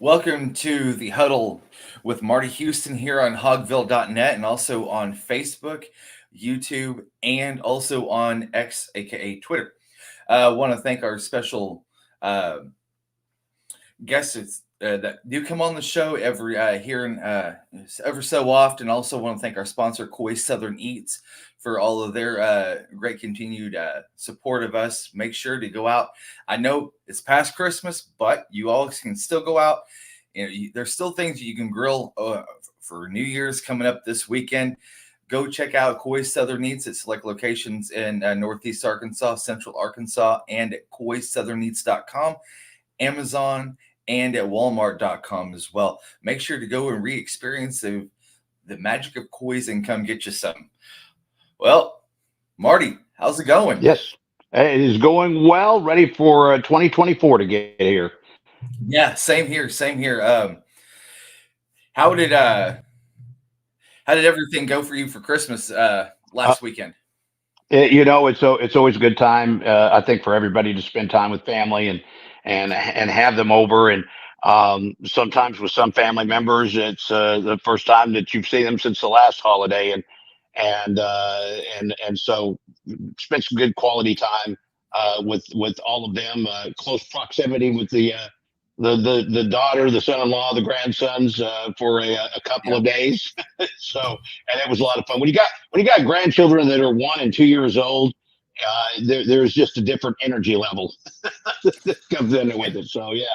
Welcome to the Huddle with Marty Houston here on hogville.net and also on Facebook, YouTube, and also on X, aka Twitter. I want to thank our special uh, guests that do come on the show every here and ever so often. Also, want to thank our sponsor, Koi Southern Eats, for all of their great continued support of us. Make sure to go out. I know it's past Christmas, but you all can still go out. There's still things you can grill for New Year's coming up this weekend. Go check out Koi Southern Eats at select locations in Northeast Arkansas, Central Arkansas, and at koisouthern.com, Amazon, and at walmart.com as well. Make sure to go and re-experience the magic of koi's and come get you some. Well, Marty, how's it going? Yes, it is going well. Ready for 2024 to get here. Yeah, same here. Same here. How did uh, how did everything go for you for Christmas Uh, last weekend? it's always a good time. I think for everybody to spend time with family and have them over. And sometimes with some family members, it's the first time that you've seen them since the last holiday, and so spent some good quality time with all of them. Close proximity with the daughter, the son-in-law, the grandsons for a couple Yeah. of days. So, and it was a lot of fun. When you got grandchildren that are 1 and 2 years old, there's just a different energy level that comes in with it. So yeah.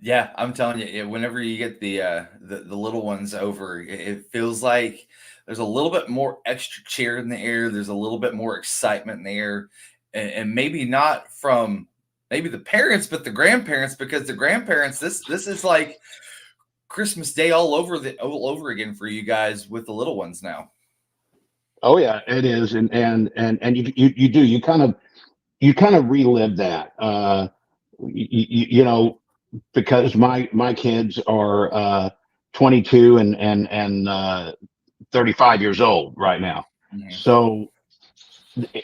Yeah, I'm telling you, whenever you get the little ones over, it feels like there's a little bit more extra cheer in the air. There's a little bit more excitement in the air, and maybe not from maybe the parents, but the grandparents, because the grandparents, this is like Christmas Day all over again for you guys with the little ones now. Oh yeah, it is, and you do you kind of relive that. You know, because my kids are 22 and 35 years old right now. Mhm. So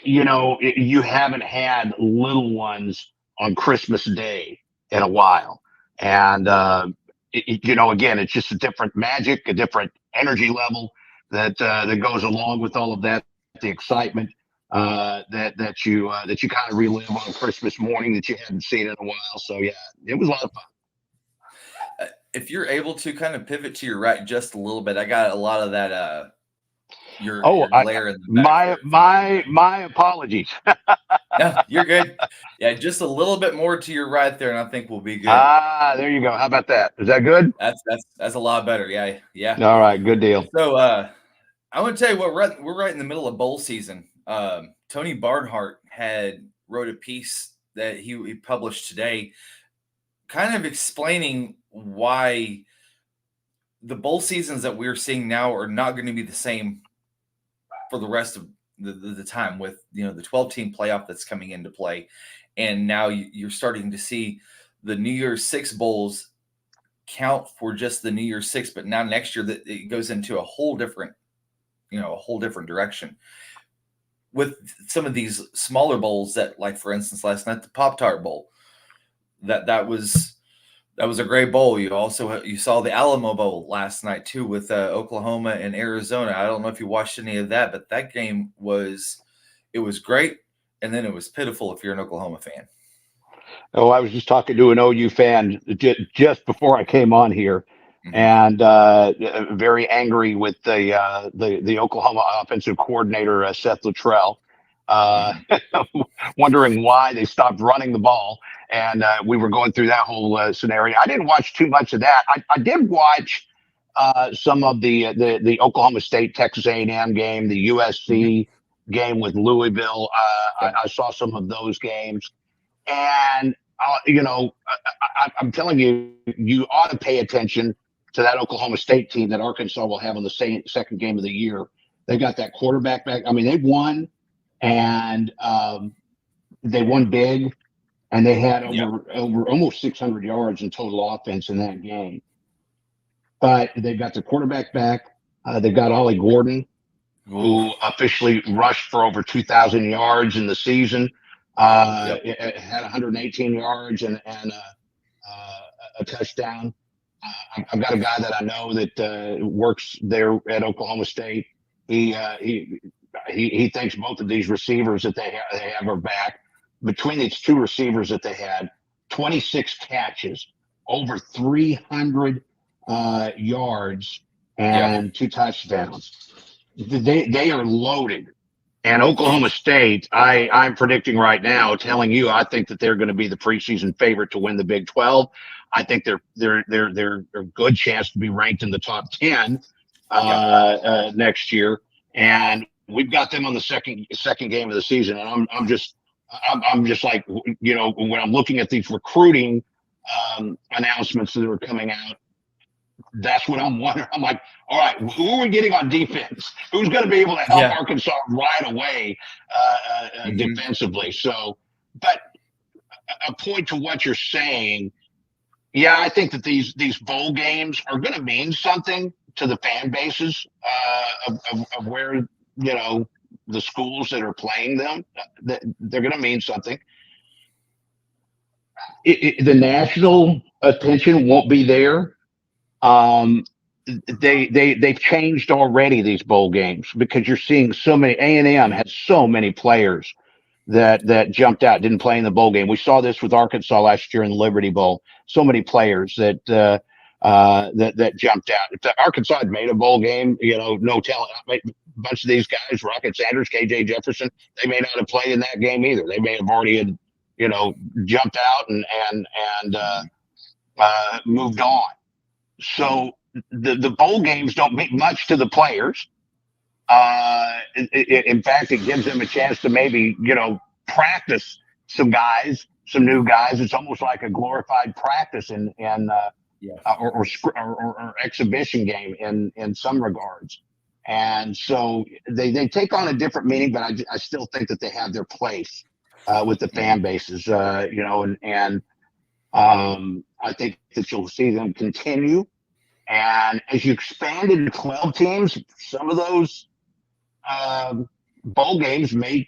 you haven't had little ones on Christmas Day in a while, and again, it's just a different magic, a different energy level that goes along with all of that. The excitement that you kind of relive on Christmas morning that you hadn't seen in a while. So yeah, it was a lot of fun. If you're able to kind of pivot to your right just a little bit, I got a lot of that Oh, your glare in the back my there from the my TV. my apologies. No, you're good. Yeah, just a little bit more to your right there, and I think we'll be good. There you go. How about that? Is that good? That's a lot better. Yeah, yeah. All right, good deal. So I want to tell you what we're right in the middle of bowl season. Tony Barnhart had wrote a piece that he published today, kind of explaining why the bowl seasons that we're seeing now are not going to be the same for the rest of the time with the 12 team playoff that's coming into play, and now you're starting to see the New Year's Six bowls count for just the New Year's Six, but now next year that it goes into a whole different direction with some of these smaller bowls that, like for instance, last night the Pop Tart Bowl that was a great bowl. You saw the Alamo Bowl last night too with Oklahoma and Arizona. I don't know if you watched any of that, but that game was great, and then it was pitiful if you're an Oklahoma fan. Oh, I was just talking to an OU fan just before I came on here, Hmm. and very angry with the Oklahoma offensive coordinator Seth Luttrell, uh, Hmm. wondering why they stopped running the ball. And we were going through that whole scenario. I didn't watch too much of that. I did watch some of the Oklahoma State Texas A&M game, the Hmm. USC game with Louisville. Yeah. I saw some of those games, and I'm telling you, you ought to pay attention to that Oklahoma State team that Arkansas will have on the second game of the year. They got that quarterback back. I mean, they won, and they won big, and they had Yeah. over almost 600 yards in total offense in that game. But they got the quarterback back. They got Ollie Gordon, who Oof. officially rushed for over 2,000 yards in the season. Yep. It had 118 yards and a touchdown. I've got a guy that I know that works there at Oklahoma State. He thinks both of these receivers that they have are back. Between these two receivers that they had, 26 catches, over 300 yards, and 2 touchdowns. They are loaded. And Oklahoma State, I'm predicting right now, telling you, I think that they're going to be the preseason favorite to win the Big 12. I think they're a good chance to be ranked in the top 10 next year. And we've got them on the second game of the season. And I'm just like, when I'm looking at these recruiting announcements that are coming out, that's what I'm wondering. I'm like, all right, who are we getting on defense? Who's going to be able to help Arkansas right away defensively? So, but a point to what you're saying, yeah, I think that these bowl games are going to mean something to the fan bases of where, the schools that are playing them. They're going to mean something. The national attention won't be there. They've changed already, these bowl games, because you're seeing so many. A&M had so many players that jumped out, didn't play in the bowl game. We saw this with Arkansas last year in the Liberty Bowl. So many players that jumped out. If Arkansas had made a bowl game, no talent. A bunch of these guys, Rocket Sanders, KJ Jefferson, they may not have played in that game either. They may have already jumped out and moved on. So the bowl games don't mean much to the players. In fact, it gives them a chance to maybe, practice some new guys. It's almost like a glorified practice or exhibition game in some regards. And so they take on a different meaning, but I still think that they have their place with the fan bases, and I think that you'll see them continue. And as you expand into 12 teams, some of those bowl games may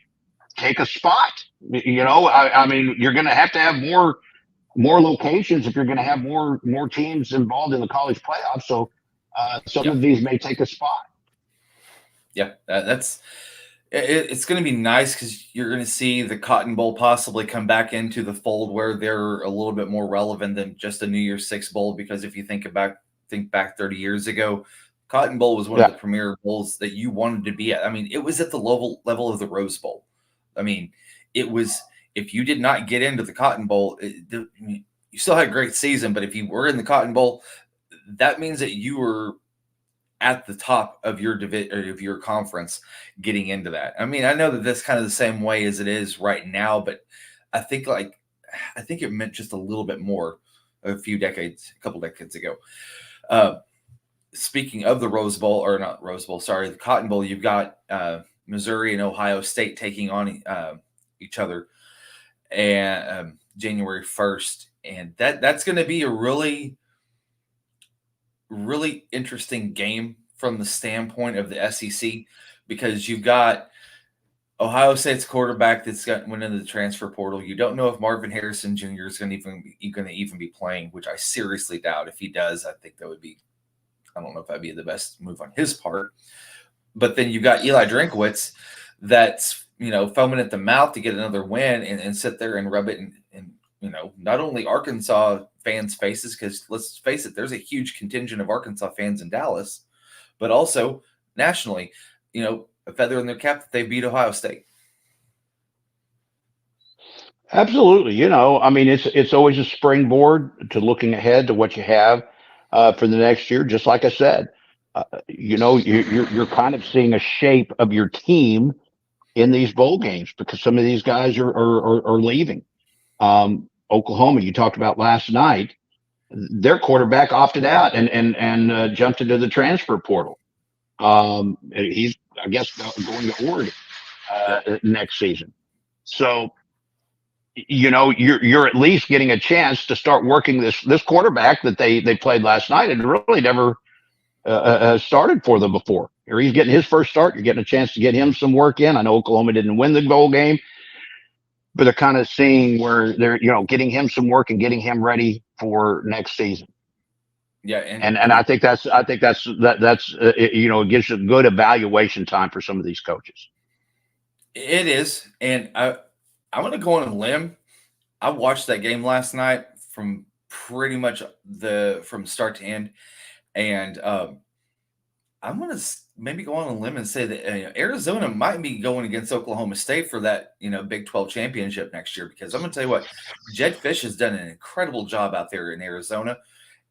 take a spot. I mean, you're going to have more locations if you're going to have more teams involved in the college playoffs. So some of these may take a spot. Yeah, it's going to be nice because you're going to see the Cotton Bowl possibly come back into the fold where they're a little bit more relevant than just a New Year's Six Bowl. Because if you think back 30 years ago, Cotton Bowl was one of the premier bowls that you wanted to be at. I mean, it was at the level of the Rose Bowl. I mean, it was, if you did not get into the Cotton Bowl, you still had a great season, but if you were in the Cotton Bowl, that means that you were at the top of your division or of your conference getting into that. I mean, I know that that's kind of the same way as it is right now, but I think it meant just a little bit more a couple decades ago. Speaking of the Rose Bowl, or not Rose Bowl, sorry, the Cotton Bowl, you've got Missouri and Ohio State taking on each other and January 1st. And that's going to be a really, really interesting game from the standpoint of the SEC, because you've got Ohio State's quarterback that's went into the transfer portal. You don't know if Marvin Harrison Jr. is going to even be playing, which I seriously doubt. If he does, I think that would be, I don't know if that'd be the best move on his part. But then you've got Eli Drinkwitz that's, foaming at the mouth to get another win and sit there and rub it in not only Arkansas fans' faces, because let's face it, there's a huge contingent of Arkansas fans in Dallas, but also nationally, a feather in their cap that they beat Ohio State. Absolutely. I mean, it's always a springboard to looking ahead to what you have for the next year. Just like I said, you're kind of seeing a shape of your team in these bowl games because some of these guys are leaving. Oklahoma, you talked about last night, their quarterback opted out and jumped into the transfer portal. He's, I guess, going to Oregon next season. So, you're at least getting a chance to start working this quarterback that they played last night and really never started for them before. Here he's getting his first start. You're getting a chance to get him some work in. I know Oklahoma didn't win the bowl game, but they're kind of seeing where they're, getting him some work and getting him ready for next season. Yeah, And I think that's it gives a good evaluation time for some of these coaches. it is. And I'm going to go on a limb. I watched that game last night from pretty much from start to end, and I'm going to maybe go on a limb and say that Arizona might be going against Oklahoma State for that Big 12 championship next year, because I'm going to tell you what, Jed Fish has done an incredible job out there in Arizona,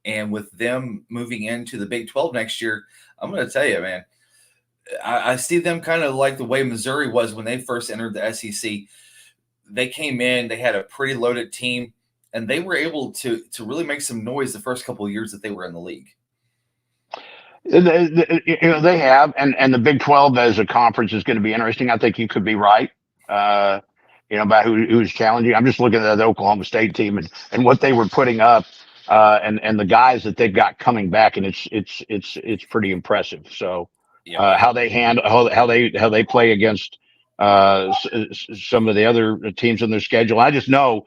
and with them moving into the Big 12 next year, I'm going to tell you, man, I see them kind of like the way Missouri was when they first entered the SEC. They came in, they had a pretty loaded team, and they were able to really make some noise the first couple of years that they were in the league. They have, and the Big 12 as a conference is going to be interesting. I think you could be right, about who's challenging. I'm just looking at the Oklahoma State team and what they were putting up, and the guys that they've got coming back, and it's pretty impressive. So, how they handle how they play against some of the other teams in their schedule. I just know,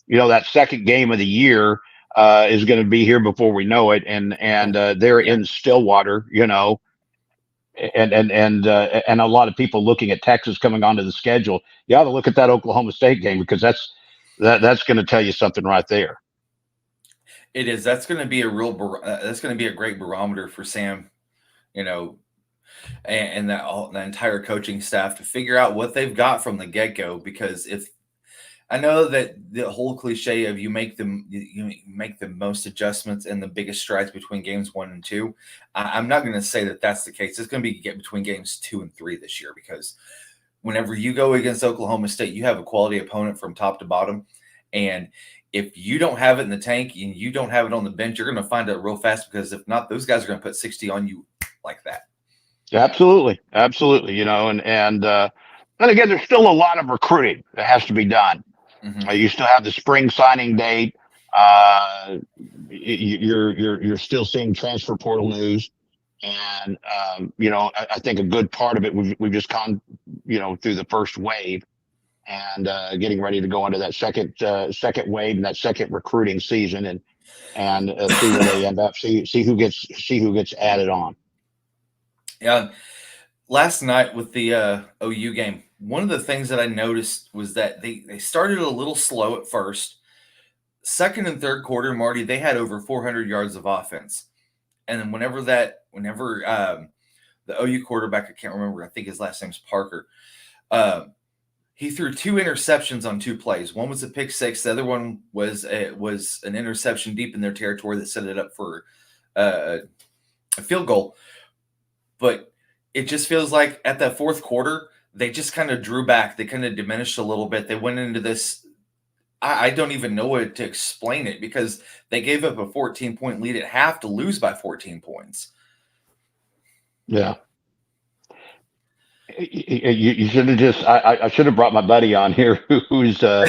that second game of the year is going to be here before we know it, and they're in Stillwater, and a lot of people looking at Texas coming onto the schedule. You ought to look at that Oklahoma State game, because that's going to tell you something right there. It is. That's going to be that's going to be a great barometer for Sam, and the entire coaching staff to figure out what they've got from the get-go. Because if I know that the whole cliche of you make the most adjustments and the biggest strides between games 1 and 2, I'm not going to say that that's the case. It's going to be between games 2 and 3 this year, because whenever you go against Oklahoma State, you have a quality opponent from top to bottom, and if you don't have it in the tank and you don't have it on the bench, you're going to find out real fast, because if not, those guys are going to put 60 on you like that. Absolutely. And again, there's still a lot of recruiting that has to be done. Mm-hmm. You still have the spring signing date. You're still seeing transfer portal news, and I think a good part of it, we've just gone through the first wave, and getting ready to go into that second wave and that second recruiting season, and see where they end up. See who gets added on. Yeah. Last night with the OU game, one of the things that I noticed was that they started a little slow at first. Second and third quarter, Marty, they had over 400 yards of offense. And then whenever the OU quarterback, I can't remember, I think his last name's Parker, he threw 2 interceptions on 2 plays. One was a pick six. The other one was an interception deep in their territory that set it up for a field goal. But it just feels like at that fourth quarter, they just kind of drew back. They kind of diminished a little bit. They went into this. I don't even know what to explain it, because they gave up a 14-point lead at half to lose by 14 points. Yeah. You should have I should have brought my buddy on here who's a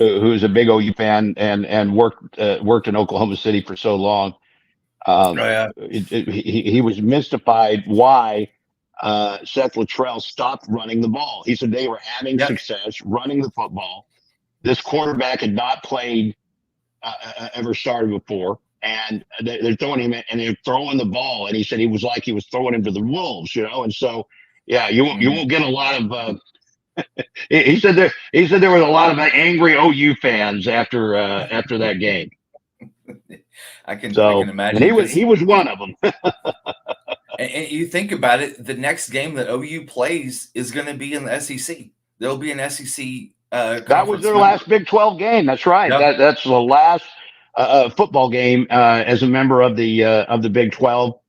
big OU fan and worked in Oklahoma City for so long. He was mystified why Seth Luttrell stopped running the ball. He said they were having success running the football. This quarterback had not played ever started before, and they're throwing him, and they're throwing the ball. And he said he was throwing him to the wolves, And so, you won't get a lot of. He said there was a lot of angry OU fans after that game. I can imagine. And he was one of them. And you think about it, the next game that OU plays is going to be in the SEC. There'll be an SEC. That was their last Big 12 game. That's right. Yep. That's the last football game as a member of the Big 12.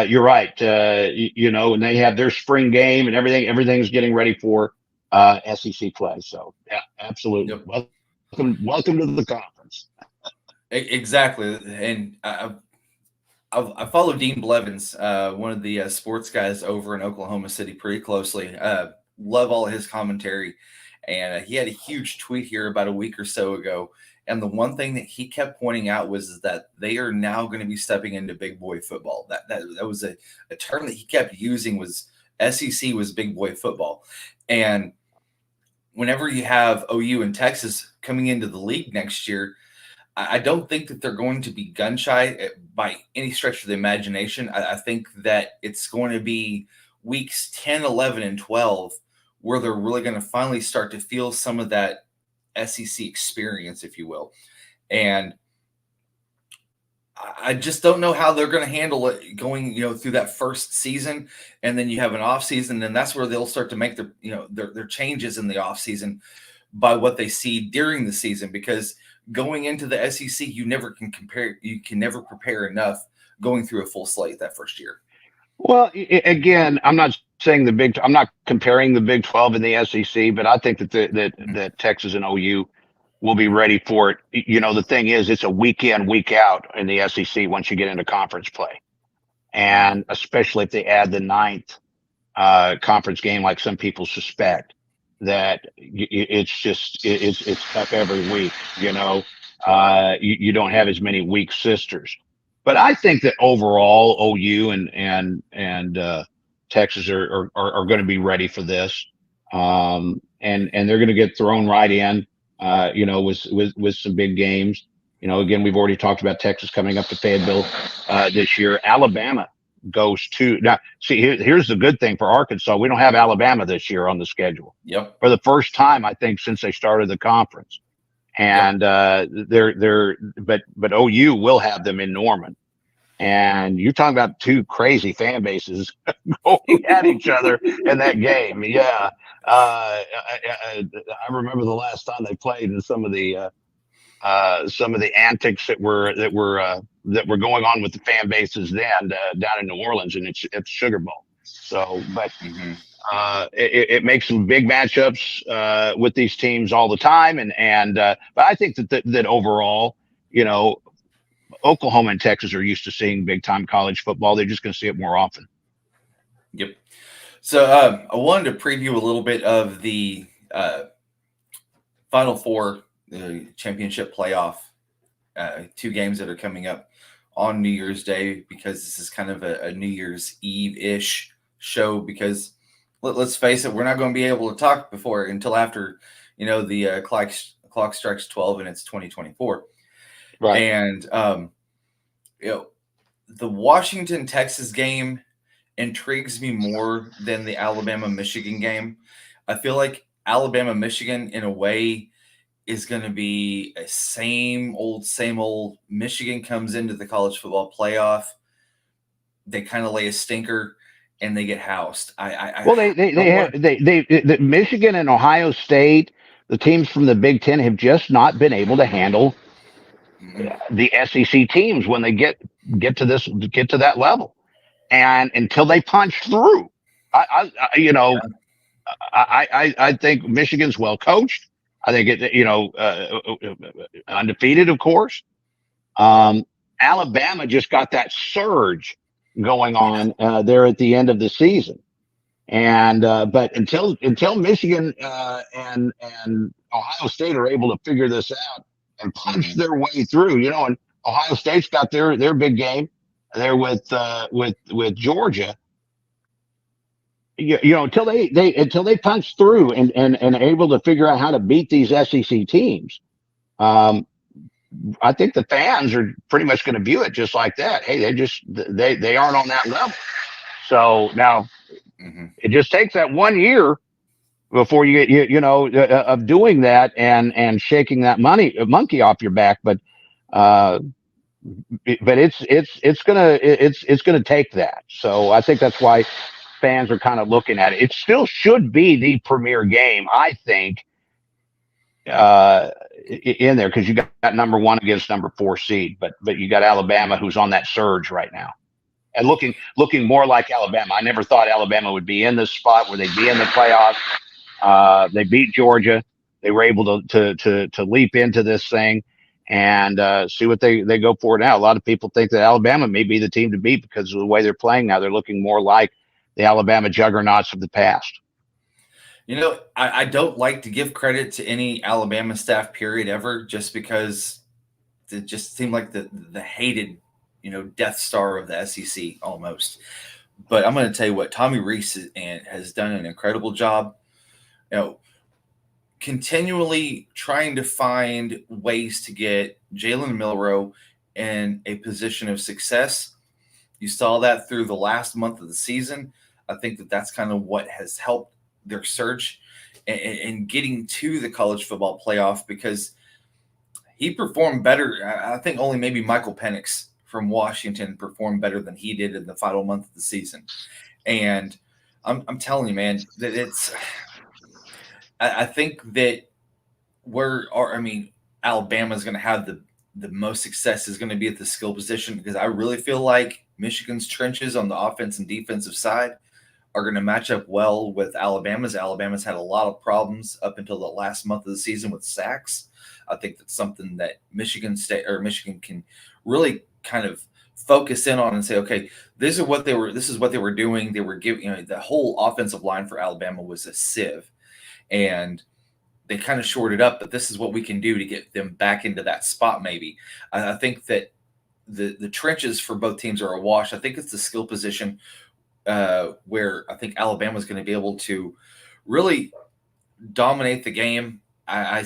You're right. And they have their spring game and everything. Everything's getting ready for SEC play. So yeah, absolutely. Yep. Welcome to the conference. Exactly. And I follow Dean Blevins, one of the sports guys over in Oklahoma City, pretty closely. Love all his commentary. And he had a huge tweet here about a week or so ago. And the one thing that he kept pointing out was that they are now going to be stepping into big boy football. That was a term that he kept using, was SEC was big boy football. And whenever you have OU and Texas coming into the league next year, I don't think that they're going to be gun shy by any stretch of the imagination. I think that it's going to be weeks 10, 11, and 12 where they're really going to finally start to feel some of that SEC experience, if you will. And I just don't know how they're going to handle it going, through that first season, and then you have an off season, and that's where they'll start to make their changes in the off season by what they see during the season. Because going into the SEC, you can never prepare enough going through a full slate that first year. Well, again, I'm not saying I'm not comparing the Big 12 and the SEC, but I think that Texas and OU will be ready for it. The thing is, it's a week in, week out in the SEC once you get into conference play. And especially if they add the ninth conference game, like some people suspect, that it's tough every week. You don't have as many weak sisters. But I think that overall OU and Texas are going to be ready for this, and they're going to get thrown right in, with some big games. Again, we've already talked about Texas coming up to Fayetteville this year. Alabama goes to now. See, here's the good thing for Arkansas: we don't have Alabama this year on the schedule. Yep. For the first time, I think, since they started the conference. And but OU will have them in Norman, and you're talking about two crazy fan bases going at each other in that game. Yeah, I remember the last time they played, and some of the antics that were going on with the fan bases then down in New Orleans, and it's Sugar Bowl. So, but. Mm-hmm. It makes some big matchups with these teams all the time, but I think that overall, Oklahoma and Texas are used to seeing big time college football. They're just going to see it more often. Yep. So I wanted to preview a little bit of the Final Four championship playoff, 2 games that are coming up on New Year's Day, because this is kind of a New Year's Eve-ish show, because let's face it, we're not going to be able to talk until after, the clock strikes 12 and it's 2024. Right. And, the Washington, Texas game intrigues me more than the Alabama, Michigan game. I feel like Alabama, Michigan in a way is going to be a same old. Michigan comes into the college football playoff. They kind of lay a stinker and they get housed. The Michigan and Ohio State, the teams from the Big Ten, have just not been able to handle the SEC teams when they get to that level, and until they punch through, I think Michigan's well coached. I think undefeated, of course. Alabama just got that surge going on there at the end of the season. And but until Michigan and Ohio State are able to figure this out and punch their way through, and Ohio State's got their big game there with Georgia. Until they punch through and are able to figure out how to beat these SEC teams, I think the fans are pretty much going to view it just like that. Hey, they aren't on that level. So now. Mm-hmm. It just takes that 1 year before you get of doing that and shaking that monkey off your back. But it's gonna take that. So I think that's why fans are kind of looking at it. It still should be the premier game, I think, in there, because you got number 1 against number 4 seed, but you got Alabama, who's on that surge right now. And looking more like Alabama. I never thought Alabama would be in this spot where they'd be in the playoffs. They beat Georgia. They were able to leap into this thing and see what they go for now. A lot of people think that Alabama may be the team to beat because of the way they're playing now. They're looking more like the Alabama juggernauts of the past. I don't like to give credit to any Alabama staff, period, ever, just because it just seemed like the hated Death Star of the SEC almost. But I'm going to tell you what, Tommy Rees has done an incredible job. continually trying to find ways to get Jalen Milroe in a position of success. You saw that through the last month of the season. I think that that's kind of what has helped their surge in getting to the college football playoff, because he performed better. I think only maybe Michael Penix from Washington performed better than he did in the final month of the season. And I'm telling you, man, that it's. I think that Alabama's going to have the most success is going to be at the skill position, because I really feel like Michigan's trenches on the offense and defensive side are going to match up well with Alabama's. Alabama's had a lot of problems up until the last month of the season with sacks. I think that's something that Michigan can really kind of focus in on and say, okay, this is what they were doing. They were giving, the whole offensive line for Alabama was a sieve, and they kind of shorted up, but this is what we can do to get them back into that spot. Maybe I think that the trenches for both teams are a wash. I think it's the skill position where I think Alabama is going to be able to really dominate the game. I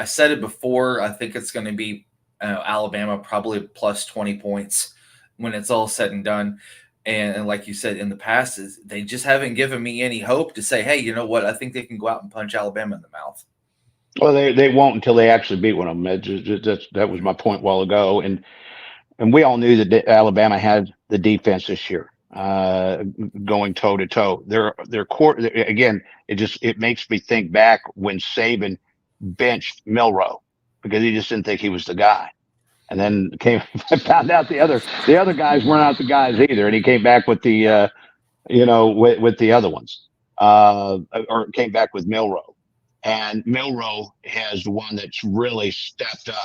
said it before. I think it's going to be Alabama probably plus 20 points when it's all said and done. And like you said in the past, they just haven't given me any hope to say, hey, you know what? I think they can go out and punch Alabama in the mouth. Well, they won't until they actually beat one of them. That was my point a while ago, and we all knew that Alabama had the defense this year, going toe to toe. Their core again. It makes me think back when Saban benched Milroe because he just didn't think he was the guy. And then found out the other guys weren't out the guys either, and he came back with the with the other ones, or came back with Milroe, and Milroe has one that's really stepped up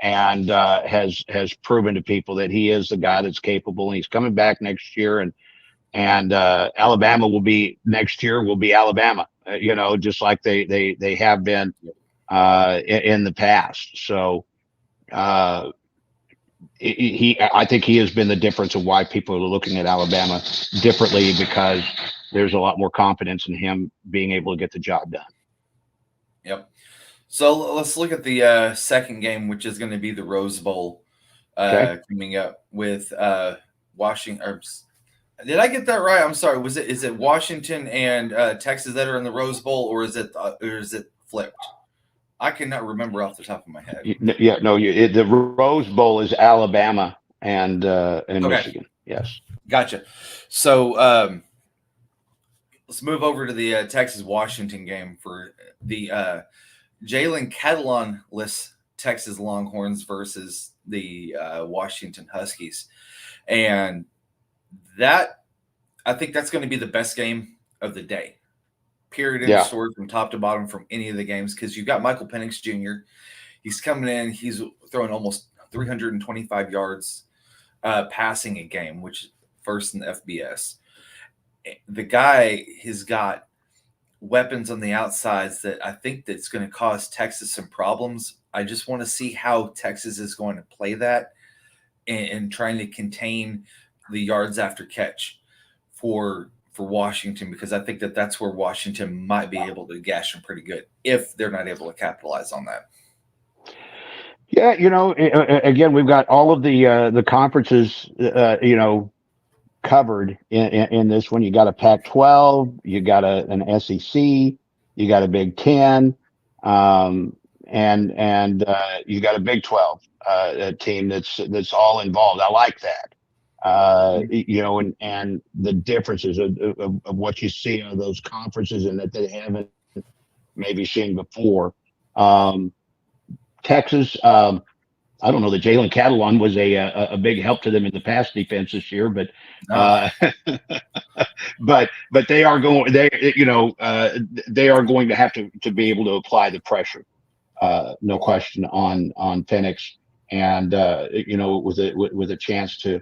and has proven to people that he is the guy that's capable, and he's coming back next year, and Alabama will be next year will be Alabama, just like they have been in the past. So. I think he has been the difference of why people are looking at Alabama differently, because there's a lot more confidence in him being able to get the job done. Yep. So let's look at the second game, which is going to be the Rose Bowl coming up with Washington. Did I get that right? I'm sorry. Is it Washington and Texas that are in the Rose Bowl, or is it flipped? I cannot remember off the top of my head. Yeah, no. The Rose Bowl is Alabama and Michigan. Yes, gotcha. So let's move over to the Texas-Washington game for the Jalen Catalon-less Texas Longhorns versus the Washington Huskies, and that I think that's going to be the best game of the day. Period in story from top to bottom from any of the games, because you've got Michael Penix Jr. He's coming in. He's throwing almost 325 yards passing a game, which is first in the FBS. The guy has got weapons on the outsides that I think that's going to cause Texas some problems. I just want to see how Texas is going to play that and trying to contain the yards after catch for Washington, because I think that's where Washington might be able to gash them pretty good if they're not able to capitalize on that. Yeah, again, we've got all of the conferences, covered in this one. You got a Pac-12, you got an SEC, you got a Big Ten, and you got a Big 12 team that's all involved. I like that. And the differences of what you see on those conferences and that they haven't maybe seen before. Texas, I don't know that Jalen Catalon was a big help to them in the pass defense this year, but but they are going they are going to have to be able to apply the pressure, no question, on Penix, and with a chance to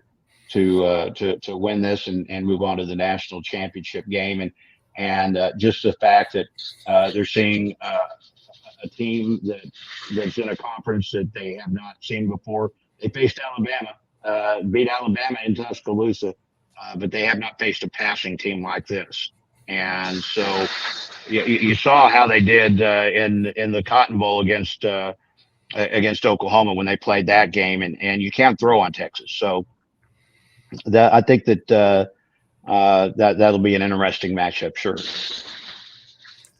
win this and move on to the national championship game, and just the fact that they're seeing a team that's in a conference that they have not seen before. They faced Alabama, beat Alabama in Tuscaloosa, but they have not faced a passing team like this. And so you saw how they did in the Cotton Bowl against Oklahoma when they played that game, and you can't throw on Texas. So that I think that'll be an interesting matchup, sure.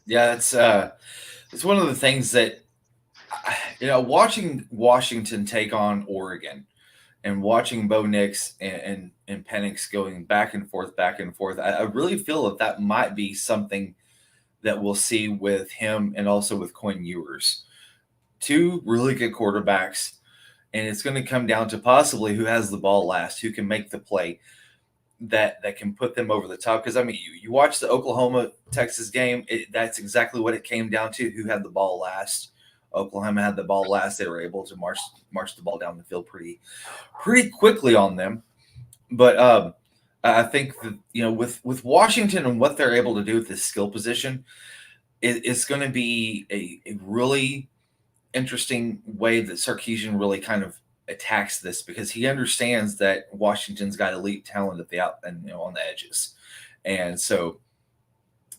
Yeah, it's one of the things that watching Washington take on Oregon and watching Bo Nix and Penix going back and forth. I really feel that that might be something that we'll see with him and also with Quinn Ewers. Two really good quarterbacks, and it's going to come down to possibly who has the ball last, who can make the play that can put them over the top. Because I mean, you watch the Oklahoma Texas game, that's exactly what it came down to: who had the ball last. Oklahoma had the ball last; they were able to march the ball down the field pretty quickly on them. But I think that with Washington and what they're able to do with this skill position, it's going to be a really interesting way that Sarkisian really kind of attacks this, because he understands that Washington's got elite talent at the out and on the edges, and so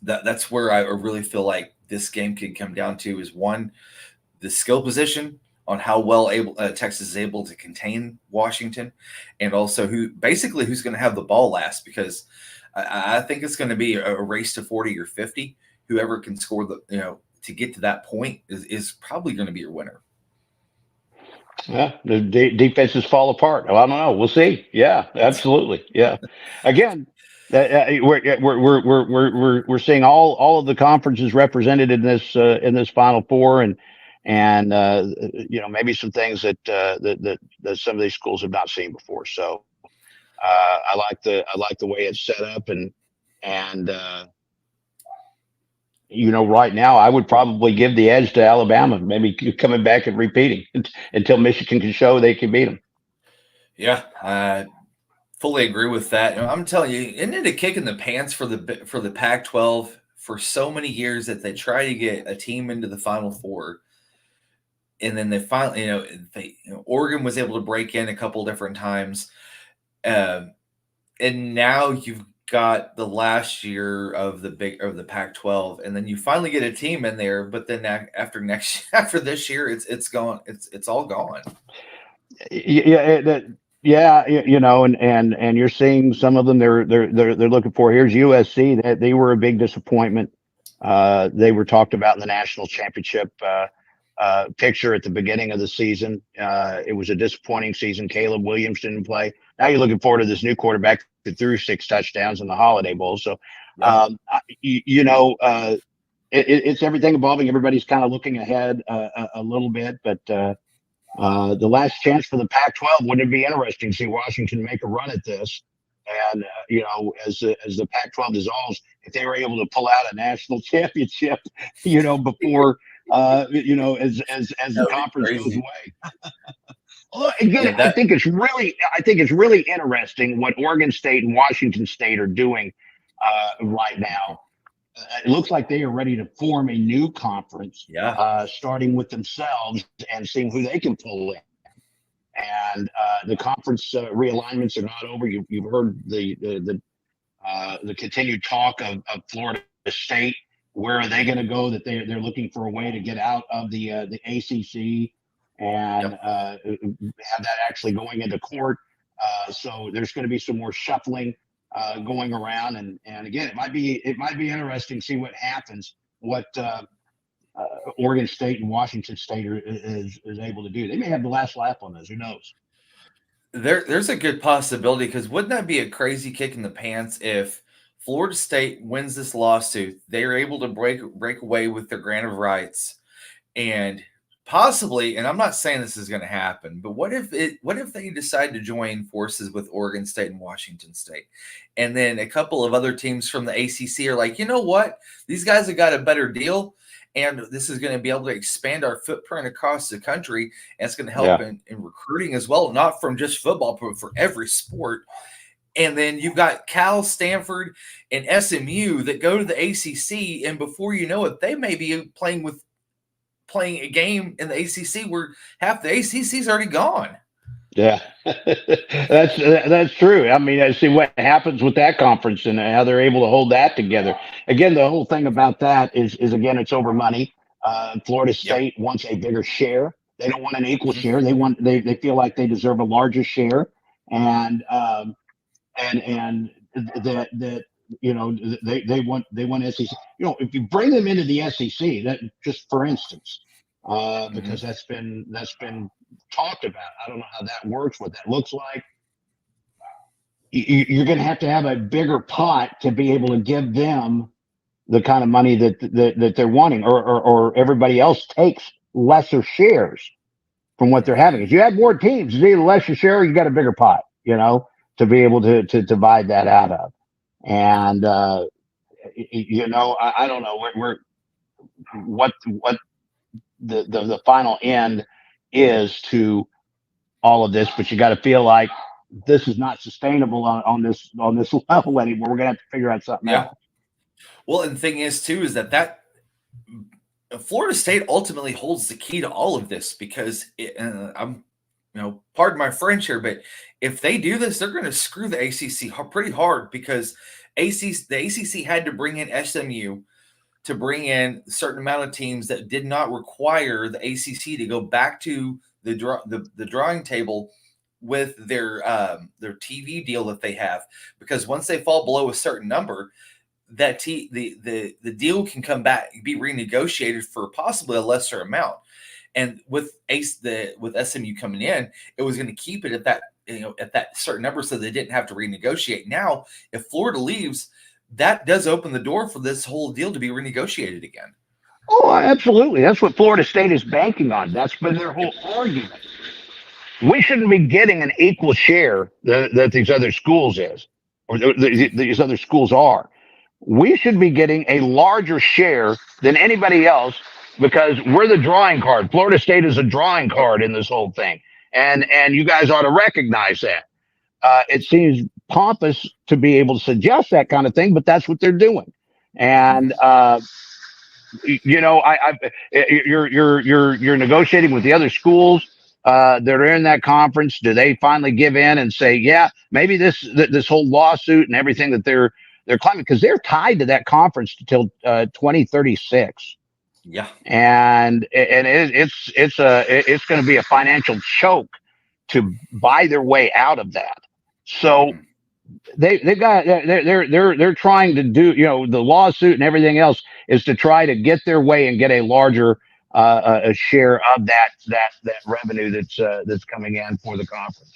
that's where I really feel like this game could come down to is one, the skill position on how well Texas is able to contain Washington, and also who's going to have the ball last, because I think it's going to be a race to 40 or 50. Whoever can score to get to that point is probably going to be your winner. Yeah, the defenses fall apart. Well, I don't know. We'll see. Yeah, absolutely. Yeah. Again, we're seeing all of the conferences represented in this Final Four, and maybe some things that some of these schools have not seen before. So I like the way it's set up, and right now I would probably give the edge to Alabama, maybe coming back and repeating until Michigan can show they can beat them. Yeah, I fully agree with that. I'm telling you, isn't it a kick in the pants for the Pac-12 for so many years that they try to get a team into the Final Four, and then they finally, Oregon was able to break in a couple different times, and now you've got the last year of the Pac-12, and then you finally get a team in there, but then after this year, it's gone. It's all gone. Yeah, and you're seeing some of them. They're looking for. Here's USC. They were a big disappointment. They were talked about in the national championship picture at the beginning of the season. It was a disappointing season. Caleb Williams didn't play. Now you're looking forward to this new quarterback that threw 6 touchdowns in the Holiday Bowl. So, it's everything evolving. Everybody's kind of looking ahead a little bit, but the last chance for the Pac-12, wouldn't it be interesting to see Washington make a run at this? And as the Pac-12 dissolves, if they were able to pull out a national championship, before as the conference goes away. Well, again, I think it's really interesting what Oregon State and Washington State are doing right now. It looks like they are ready to form a new conference, starting with themselves and seeing who they can pull in. And the conference realignments are not over. You've heard the continued talk of Florida State. Where are they going to go? That they're looking for a way to get out of the ACC and have that actually going into court. So there's going to be some more shuffling going around, and again, it might be interesting to see what happens. What Oregon State and Washington State is able to do. They may have the last laugh on this. Who knows? There's a good possibility, because wouldn't that be a crazy kick in the pants if Florida State wins this lawsuit? They are able to break away with their grant of rights, and possibly, and I'm not saying this is going to happen, but what if they decide to join forces with Oregon State and Washington State, and then a couple of other teams from the ACC are like, you know what, these guys have got a better deal, and this is going to be able to expand our footprint across the country, and it's going to help in recruiting as well, not from just football, but for every sport. And then you've got Cal, Stanford, and SMU that go to the ACC, and before you know it, they may be playing a game in the ACC where half the ACC is already gone. Yeah, that's true. I mean, I see what happens with that conference and how they're able to hold that together. Again, the whole thing about that is again, it's over money. Florida Yep. State wants a bigger share. They don't want an equal Mhm. share. They feel like they deserve a larger share, and and that they want SEC. If you bring them into the SEC, that just for instance, Mhm. because that's been talked about. I don't know how that works, what that looks like. You're going to have a bigger pot to be able to give them the kind of money that they're wanting, or everybody else takes lesser shares from what they're having. If you had more teams, you need a lesser share, you got a bigger pot, to be able to divide that out of. And I don't know what the final end is to all of this, but you got to feel like this is not sustainable on this level anymore. We're gonna have to figure out something Yeah. else. Well, and the thing is too is that Florida State ultimately holds the key to all of this because I'm, pardon my French here, but if they do this, they're going to screw the ACC pretty hard because the ACC had to bring in SMU to bring in a certain amount of teams that did not require the ACC to go back to the drawing table with their TV deal that they have, because once they fall below a certain number, the deal can come back, be renegotiated for possibly a lesser amount. And with SMU coming in, it was going to keep it at that certain number, so they didn't have to renegotiate. Now, if Florida leaves, that does open the door for this whole deal to be renegotiated again. Oh, absolutely. That's what Florida State is banking on. That's been their whole Yep. argument. We shouldn't be getting an equal share that these other schools is, or these other schools are. We should be getting a larger share than anybody else because we're the drawing card. Florida State is a drawing card in this whole thing, and you guys ought to recognize that. It seems pompous to be able to suggest that kind of thing, but that's what they're doing. And Mm-hmm. you're negotiating with the other schools that are in that conference. Do they finally give in and say, yeah, maybe this whole lawsuit and everything that they're claiming, because they're tied to that conference until 2036, Yeah. and it's going to be a financial choke to buy their way out of that. So Mm-hmm. they're trying to do, the lawsuit and everything else is to try to get their way and get a larger a share of that revenue that's coming in for the conference.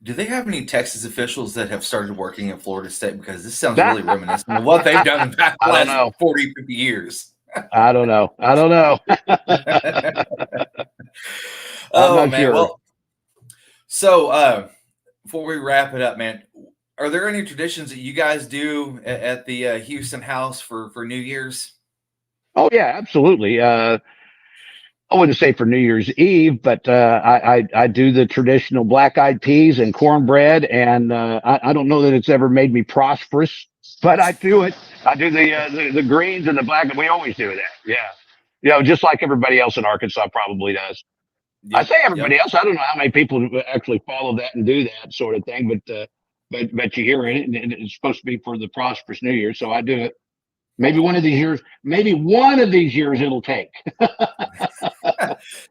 Do they have any Texas officials that have started working at Florida State? Because this sounds really I reminiscent of what they've done in the don't last know. 40, 50 years. I don't know. I don't know. I'm Oh not man. sure. Well, so before we wrap it up, man, are there any traditions that you guys do at the Houston house for New Year's? Oh yeah, absolutely. I wouldn't say for New Year's Eve, but I do the traditional black eyed peas and cornbread, and I don't know that it's ever made me prosperous, but I do it. I do the greens and the black. We always do that. Yeah, just like everybody else in Arkansas probably does. I Yep. say Yep. everybody else. I don't know how many people actually follow that and do that sort of thing, but you hear it, and it's supposed to be for the prosperous New Year, so I do it. Maybe one of these years it'll take.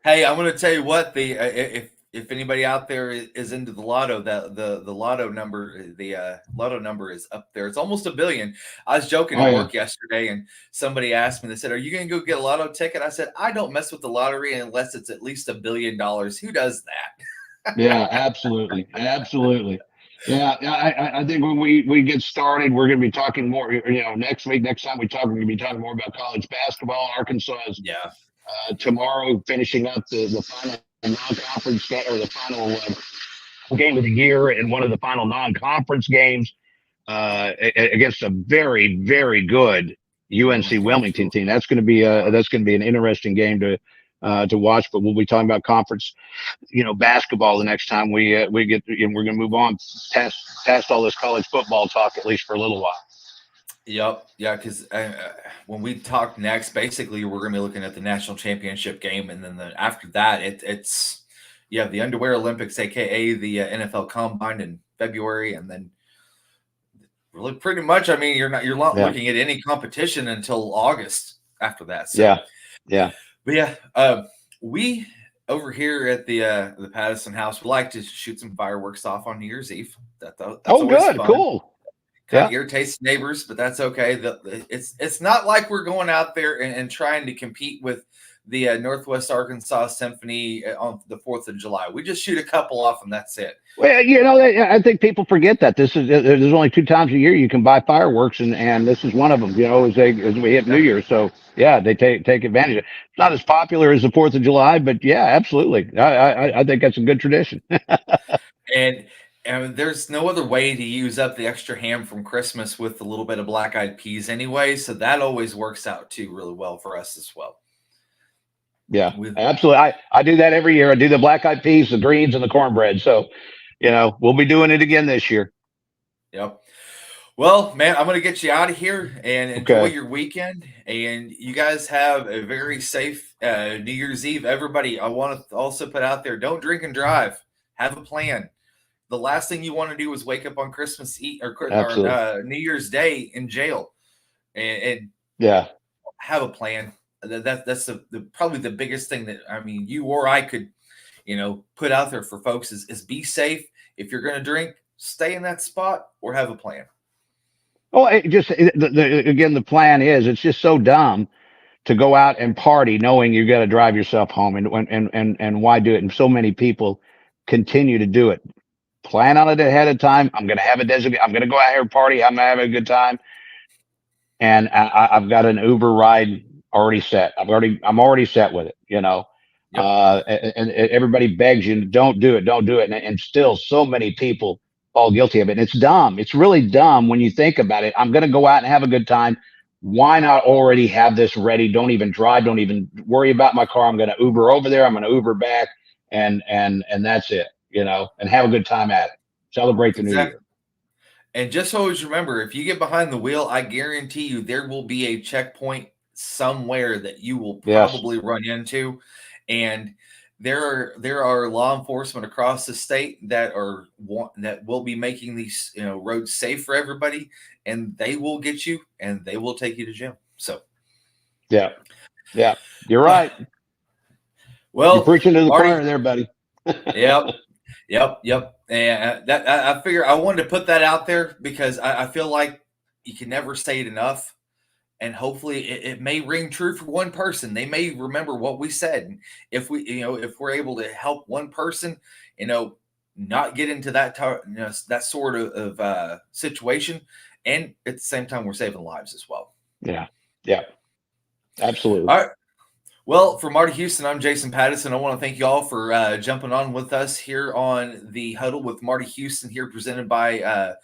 Hey, I'm going to tell you what, the if anybody out there is into the lotto, that the lotto number is up there. It's almost a billion. I was joking Oh at yeah. work yesterday, and somebody asked me. They said, "Are you going to go get a lotto ticket?" I said, "I don't mess with the lottery unless it's at least $1 billion. Who does that?" Yeah, absolutely, absolutely. Yeah, yeah. I think when we get started, we're going to be talking more. Next week, next time we talk, we're going to be talking more about college basketball. Arkansas is Yeah. tomorrow finishing up the final non-conference game, or the final game of the year, and one of the final non-conference games against a very very good UNC Wilmington team. That's going to be an interesting game to watch. But we'll be talking about conference basketball the next time we get, and we're going to move on past all this college football talk, at least for a little while. Yep. Yeah. Because when we talk next, basically we're going to be looking at the national championship game, and then after that, it's you have the Underwear Olympics, aka the NFL Combine in February, and then really pretty much, I mean, you're not looking at any competition until August after that. So yeah. But yeah, we over here at the Patterson House, we like to shoot some fireworks off on New Year's Eve. That's always Good, fun. cool. Kind of irritates neighbors, but that's okay. It's not like we're going out there and trying to compete with the Northwest Arkansas Symphony on the 4th of July. We just shoot a couple off and that's it. Well, you know, I think people forget that there's only 2 times a year you can buy fireworks, and this is one of them. You know, as we hit New Year's, so yeah, they take advantage of it. It's not as popular as the 4th of July, but yeah, absolutely. I think that's a good tradition. And there's no other way to use up the extra ham from Christmas with a little bit of black-eyed peas anyway, so that always works out too really well for us as well. Yeah, absolutely. I do that every year. I do the black-eyed peas, the greens, and the cornbread. So, you know, we'll be doing it again this year. Yep. Well, man, I'm going to get you out of here and enjoy your weekend. And you guys have a very safe New Year's Eve. Everybody, I want to also put out there, don't drink and drive. Have a plan. The last thing you want to do is wake up on Christmas Eve or New Year's Day in jail. And have a plan. That's probably the biggest thing that, I mean, you or I could, you know, put out there for folks is be safe. If you're going to drink, stay in that spot or have a plan. Oh, again, the plan is, it's just so dumb to go out and party knowing you got to drive yourself home, and why do it? And so many people continue to do it. Plan on it ahead of time. I'm going to have a designated. I'm going to go out here and party. I'm going to have a good time, and I've got an Uber ride already set. I'm already set with it. You know, and everybody begs you, don't do it, and still so many people fall guilty of it. And it's dumb. It's really dumb when you think about it. I'm going to go out and have a good time. Why not already have this ready? Don't even drive. Don't even worry about my car. I'm going to Uber over there. I'm going to Uber back, and that's it. You know, and have a good time at it. Celebrate the new year. And just always remember, if you get behind the wheel, I guarantee you there will be a checkpoint somewhere that you will probably run into. And there are law enforcement across the state that will be making these roads safe for everybody, and they will get you and they will take you to jail. So yeah, you're right. Well, you're preaching to the choir there, buddy. Yep. And that I figure I wanted to put that out there because I feel like you can never say it enough. And hopefully it may ring true for one person. They may remember what we said. If we're able to help one person, not get into that that sort of situation, and at the same time we're saving lives as well. Yeah, absolutely. All right. Well, for Marty Houston, I'm Jason Patterson. I want to thank you all for jumping on with us here on the Huddle with Marty Houston, here presented by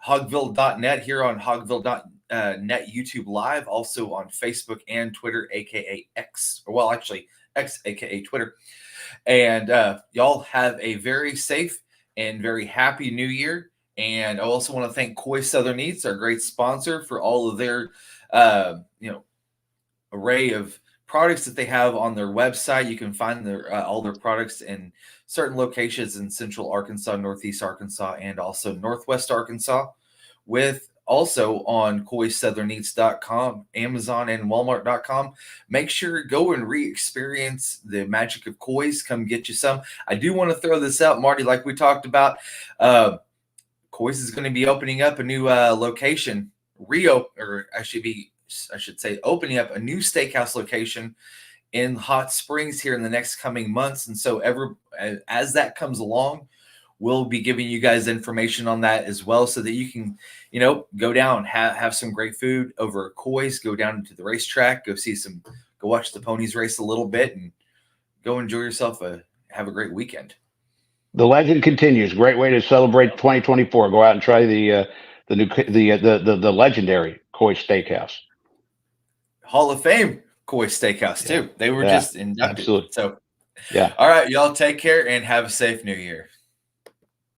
Hogville.net, here on Hogville.net YouTube Live, also on Facebook and Twitter, aka X, or well, actually X, aka Twitter. And y'all have a very safe and very happy New Year. And I also want to thank Koi Southern Eats, our great sponsor, for all of their array of products that they have on their website. You can find all their products in certain locations in Central Arkansas, Northeast Arkansas, and also Northwest Arkansas, with also on KoiSouthernEats.com, Amazon, and Walmart.com. Make sure to go and re-experience the magic of Koi's. Come get you some. I do want to throw this out, Marty, like we talked about. Koi's is going to be opening up a new location, I should say opening up a new steakhouse location in Hot Springs here in the next coming months. And so as that comes along, we'll be giving you guys information on that as well, so that you can, go down, have some great food over at Koi's, go down to the racetrack, go watch the ponies race a little bit, and go enjoy yourself. Have a great weekend. The legend continues. Great way to celebrate 2024. Go out and try the legendary Koi Steakhouse. Hall of Fame Koi Steakhouse too. They were just inducted. Absolutely. So, all right, y'all take care and have a safe New Year.